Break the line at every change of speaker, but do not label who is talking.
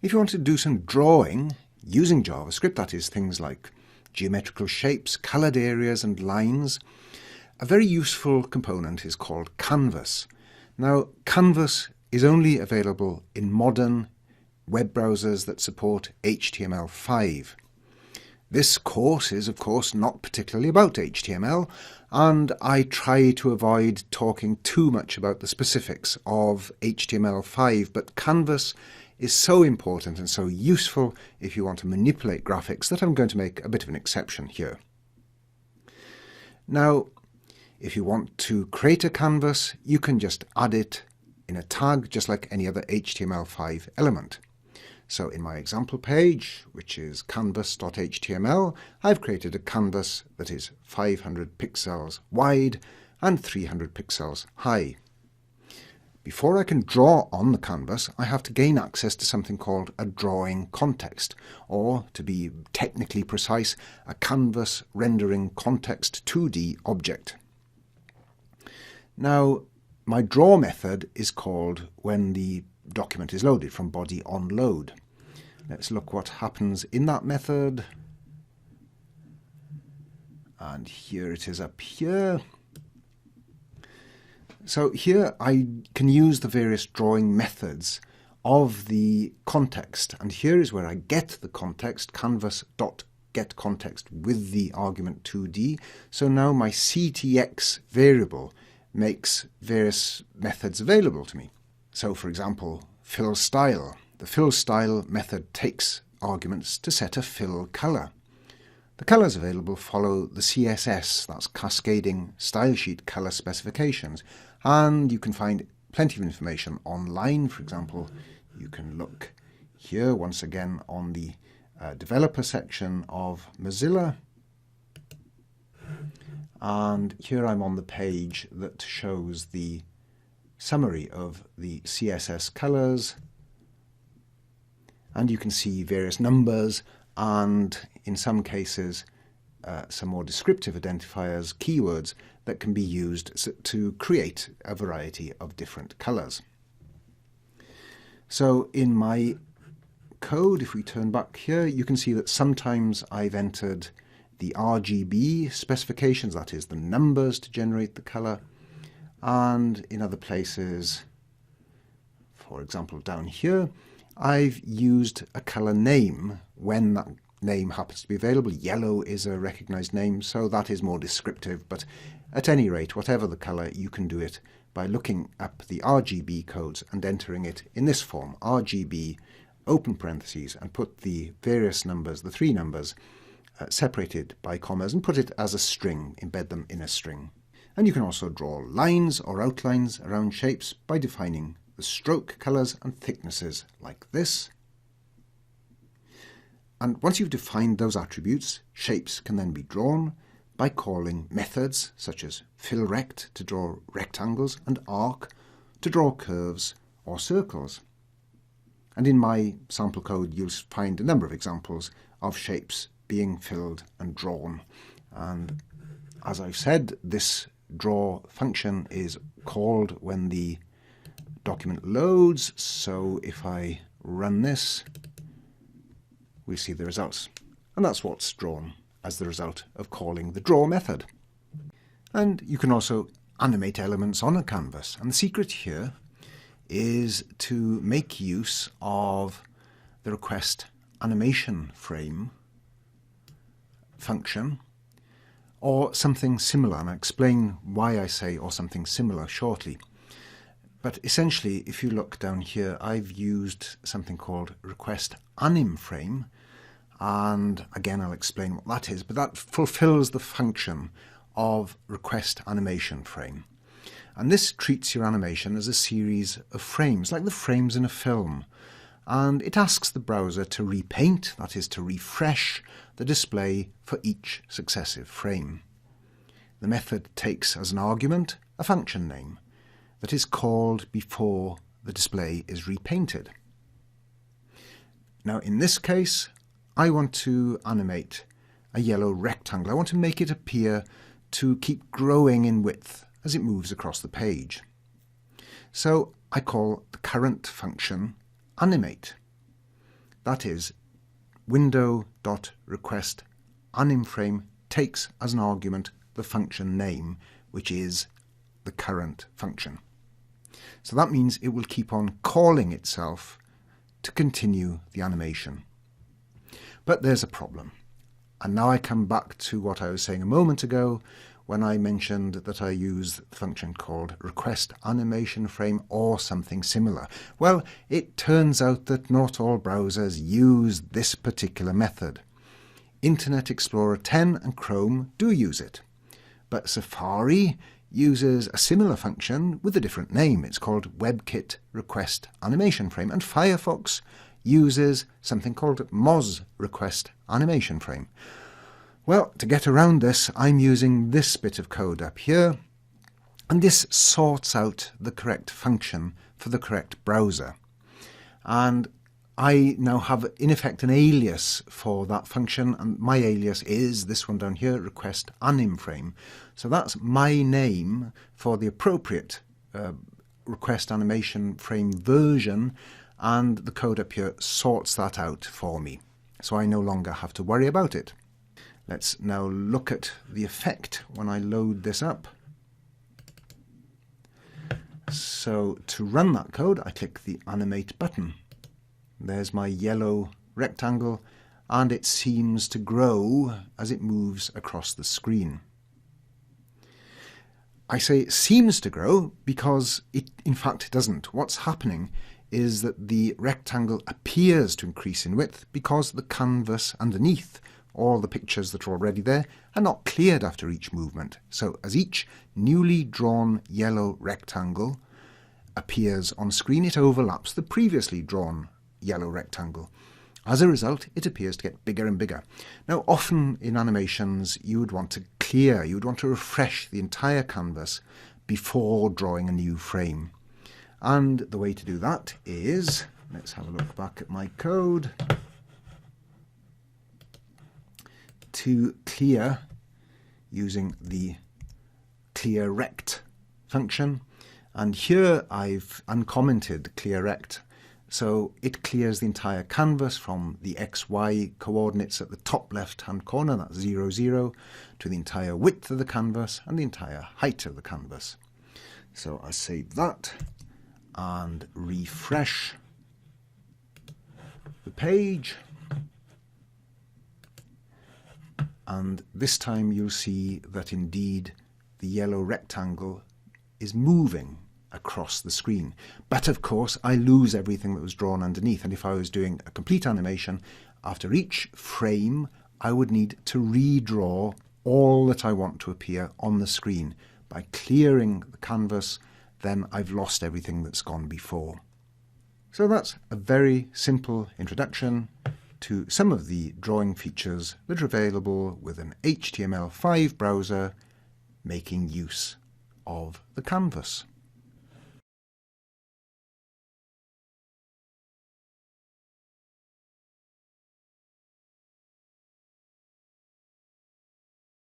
If you want to do some drawing using JavaScript, that is things like geometrical shapes, coloured areas and lines, a very useful component is called Canvas. Now, Canvas is only available in modern web browsers that support HTML5. This course is, of course, not particularly about HTML, and I try to avoid talking too much about the specifics of HTML5, but Canvas is so important and so useful if you want to manipulate graphics that I'm going to make a bit of an exception here. Now, if you want to create a canvas, you can just add it in a tag just like any other HTML5 element. So in my example page, which is canvas.html, I've created a canvas that is 500 pixels wide and 300 pixels high. Before I can draw on the canvas, I have to gain access to something called a drawing context, or, to be technically precise, a canvas rendering context 2D object. Now, my draw method is called when the document is loaded from body on load. Let's look what happens in that method. And here it is up here. So here I can use the various drawing methods of the context, and here is where I get the context, canvas.getContext with the argument 2D. So now my ctx variable makes various methods available to me. So for example, fill style. The fill style method takes arguments to set a fill color. The colors available follow the CSS, that's cascading style sheet color specifications, and you can find plenty of information online. For example, you can look here once again on the developer section of Mozilla, and here I'm on the page that shows the summary of the CSS colors, and you can see various numbers and in some cases some more descriptive identifiers, keywords that can be used to create a variety of different colors. So in my code, if we turn back here, you can see that sometimes I've entered the RGB specifications, that is the numbers to generate the color, and in other places, for example down here, I've used a color name when that name happens to be available. Yellow is a recognized name, so that is more descriptive, but at any rate, whatever the color, you can do it by looking up the RGB codes and entering it in this form, RGB, open parentheses, and put the various numbers, the three numbers, separated by commas, and put it as a string, embed them in a string. And you can also draw lines or outlines around shapes by defining the stroke colors and thicknesses like this. And once you've defined those attributes, shapes can then be drawn by calling methods such as fillRect to draw rectangles and arc to draw curves or circles. And in my sample code you'll find a number of examples of shapes being filled and drawn. And as I've said, this draw function is called when the document loads, so if I run this, we see the results. And that's what's drawn as the result of calling the draw method. And you can also animate elements on a canvas. And the secret here is to make use of the request animation frame function or something similar. And I'll explain why I say or something similar shortly. But essentially, if you look down here, I've used something called request anim frame, and again I'll explain what that is, but that fulfills the function of request animation frame. And this treats your animation as a series of frames, like the frames in a film, and it asks the browser to repaint, that is to refresh, the display for each successive frame. The method takes as an argument a function name that is called before the display is repainted. Now in this case, I want to animate a yellow rectangle. I want to make it appear to keep growing in width as it moves across the page. So I call the current function Animate. That is, window.requestAnimFrame takes as an argument the function name, which is the current function. So that means it will keep on calling itself to continue the animation. But there's a problem. And now I come back to what I was saying a moment ago when I mentioned that I use the function called requestAnimationFrame or something similar. Well, it turns out that not all browsers use this particular method. Internet Explorer 10 and Chrome do use it. But Safari uses a similar function with a different name. It's called WebKit Request Animation Frame, and Firefox uses something called Moz Request Animation Frame. Well, to get around this, I'm using this bit of code up here, and this sorts out the correct function for the correct browser. And I now have, in effect, an alias for that function, and my alias is this one down here, requestAnimFrame. So that's my name for the appropriate request animation frame version, and the code up here sorts that out for me. So I no longer have to worry about it. Let's now look at the effect when I load this up. So to run that code, I click the Animate button. There's my yellow rectangle, and it seems to grow as it moves across the screen. I say it seems to grow because it in fact doesn't. What's happening is that the rectangle appears to increase in width because the canvas underneath, all the pictures that are already there, are not cleared after each movement. So as each newly drawn yellow rectangle appears on screen, it overlaps the previously drawn yellow rectangle. As a result, it appears to get bigger and bigger. Now, often in animations, you would want to clear, you would want to refresh the entire canvas before drawing a new frame. And the way to do that is, let's have a look back at my code, to clear using the clearRect function. And here I've uncommented clearRect. So it clears the entire canvas from the XY coordinates at the top left-hand corner, that's 0, 0, to the entire width of the canvas and the entire height of the canvas. So I save that and refresh the page. And this time you'll see that indeed the yellow rectangle is moving across the screen. But of course I lose everything that was drawn underneath, and if I was doing a complete animation, after each frame I would need to redraw all that I want to appear on the screen. By clearing the canvas, then I've lost everything that's gone before. So that's a very simple introduction to some of the drawing features that are available with an HTML5 browser making use of the canvas.